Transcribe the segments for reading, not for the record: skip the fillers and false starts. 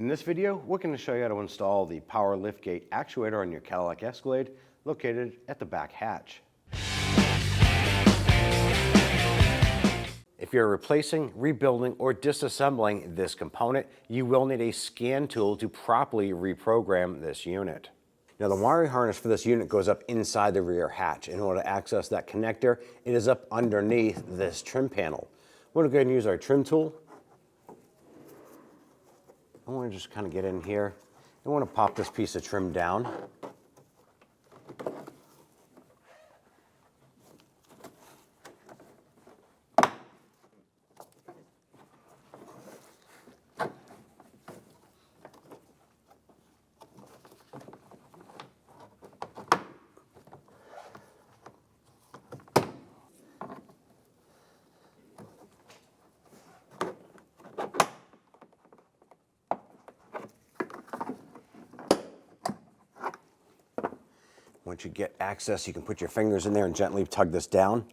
In this video, we're going to show you how to install the power liftgate actuator on your Cadillac Escalade located at the back hatch. If you're replacing, rebuilding, or disassembling this component, you will need a scan tool to properly reprogram this unit. Now the wiring harness for this unit goes up inside the rear hatch. In order to access that connector, it is up underneath this trim panel. We're going to go ahead and use our trim tool. I want to just kind of get in here. I want to pop this piece of trim down. Once you get access, you can put your fingers in there and gently tug this down.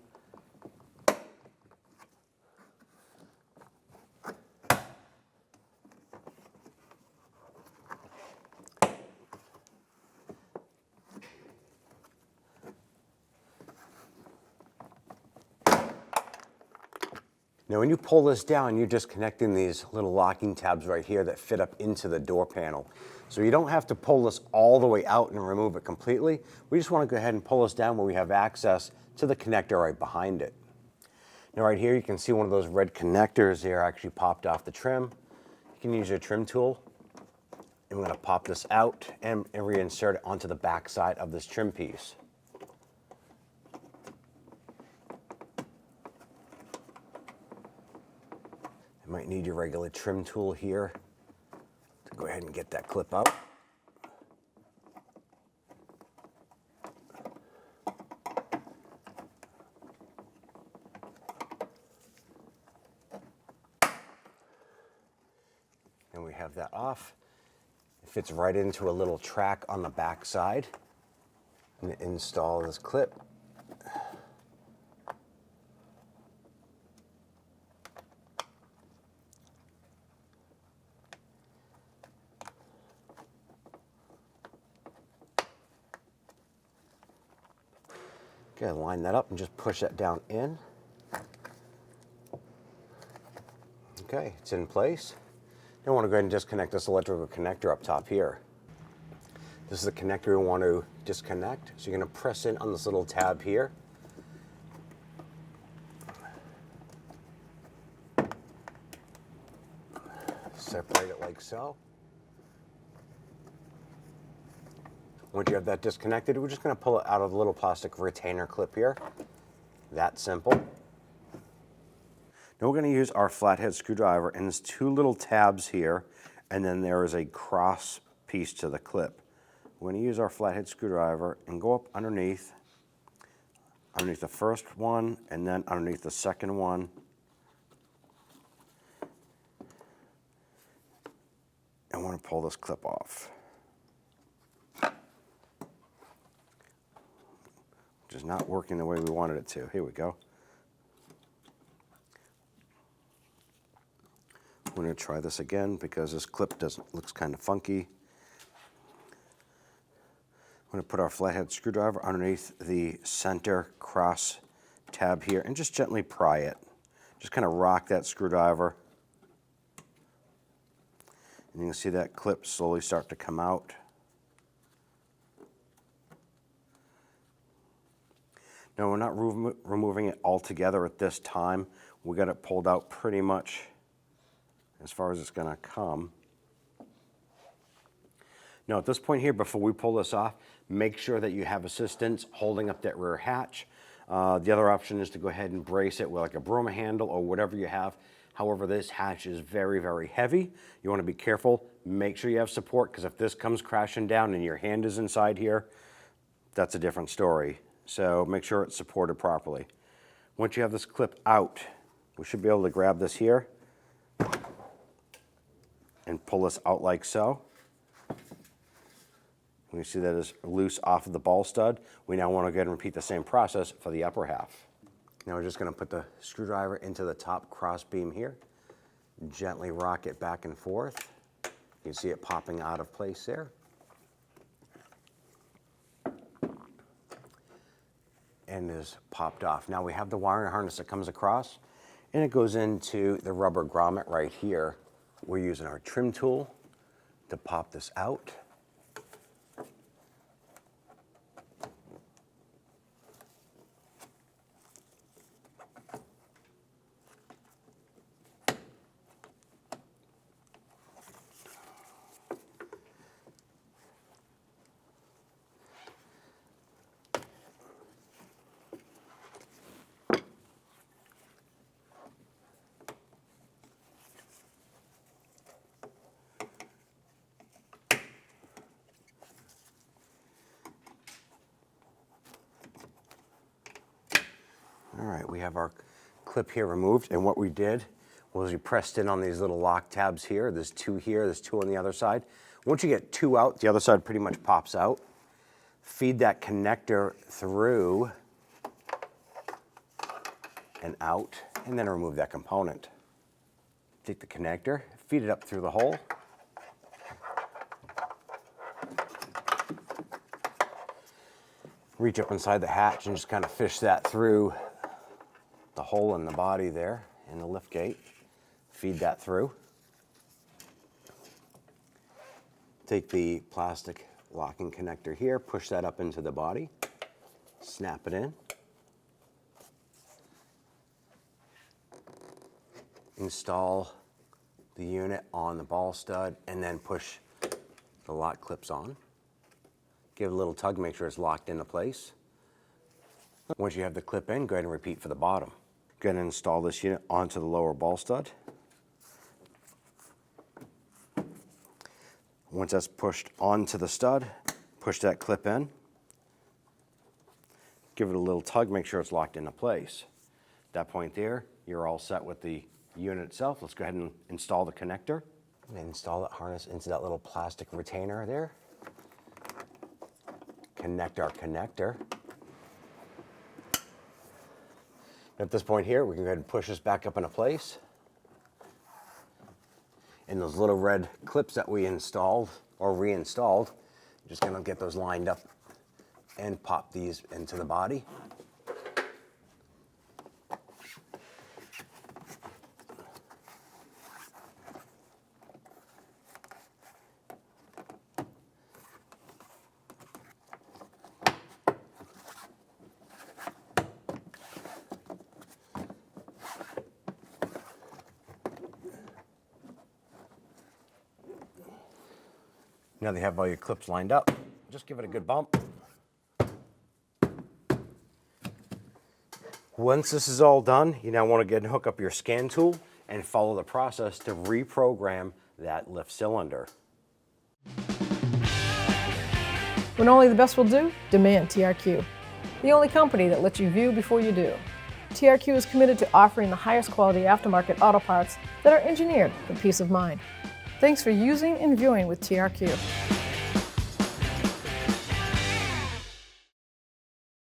Now when you pull this down, you're disconnecting these little locking tabs right here that fit up into the door panel. So you don't have to pull this all the way out and remove it completely. We just want to go ahead and pull this down where we have access to the connector right behind it. Now right here you can see one of those red connectors there actually popped off the trim. You can use your trim tool, and we're going to pop this out and reinsert it onto the back side of this trim piece. You might need your regular trim tool here to go ahead and get that clip out. And we have that off. It fits right into a little track on the back side. I'm going to install this clip. Okay, line that up and just push that down in. Okay, it's in place. Now I want to go ahead and disconnect this electrical connector up top here. This is the connector we want to disconnect. So you're going to press in on this little tab here. Separate it like so. Once you have that disconnected, we're just going to pull it out of the little plastic retainer clip here. That simple. Now we're going to use our flathead screwdriver, and there's two little tabs here, and then there is a cross piece to the clip. We're going to use our flathead screwdriver and go up underneath the first one, and then underneath the second one. I want to pull this clip off. Which is not working the way we wanted it to. Here we go. We're going to try this again because this clip looks kind of funky. I'm going to put our flathead screwdriver underneath the center cross tab here and just gently pry it. Just kind of rock that screwdriver. And you can see that clip slowly start to come out. No, we're not removing it altogether at this time. We got it pulled out pretty much as far as it's going to come. Now at this point here, before we pull this off, make sure that you have assistance holding up that rear hatch. The other option is to go ahead and brace it with like a broom handle or whatever you have. However, this hatch is very, very heavy. You want to be careful. Make sure you have support, because if this comes crashing down and your hand is inside here, that's a different story. So make sure it's supported properly. Once you have this clip out, we should be able to grab this here and pull this out like so. We see that is loose off of the ball stud. We now want to go ahead and repeat the same process for the upper half. Now we're just going to put the screwdriver into the top cross beam here, gently rock it back and forth, You can see it popping out of place there. And is popped off. Now we have the wiring harness that comes across, and it goes into the rubber grommet right here. We're using our trim tool to pop this out. All right, we have our clip here removed, and what we did was we pressed in on these little lock tabs here. There's two here, there's two on the other side. Once you get two out, the other side pretty much pops out. Feed that connector through and out, and then remove that component. Take the connector, feed it up through the hole. Reach up inside the hatch and just kind of fish that through the hole in the body there in the lift gate. Feed that through. Take the plastic locking connector here, push that up into the body, snap it in. Install the unit on the ball stud and then push the lock clips on. Give it a little tug, make sure it's locked into place. Once you have the clip in, go ahead and repeat for the bottom. Go ahead and install this unit onto the lower ball stud. Once that's pushed onto the stud, push that clip in. Give it a little tug, make sure it's locked into place. At that point there, you're all set with the unit itself. Let's go ahead and install the connector. And install that harness into that little plastic retainer there. Connect our connector. At this point here, we can go ahead and push this back up into place. And those little red clips that we installed or reinstalled, just gonna get those lined up and pop these into the body. Now that you have all your clips lined up, just give it a good bump. Once this is all done, you now want to get and hook up your scan tool and follow the process to reprogram that lift cylinder. When only the best will do, demand TRQ. The only company that lets you view before you do. TRQ is committed to offering the highest quality aftermarket auto parts that are engineered for peace of mind. Thanks for using and viewing with TRQ.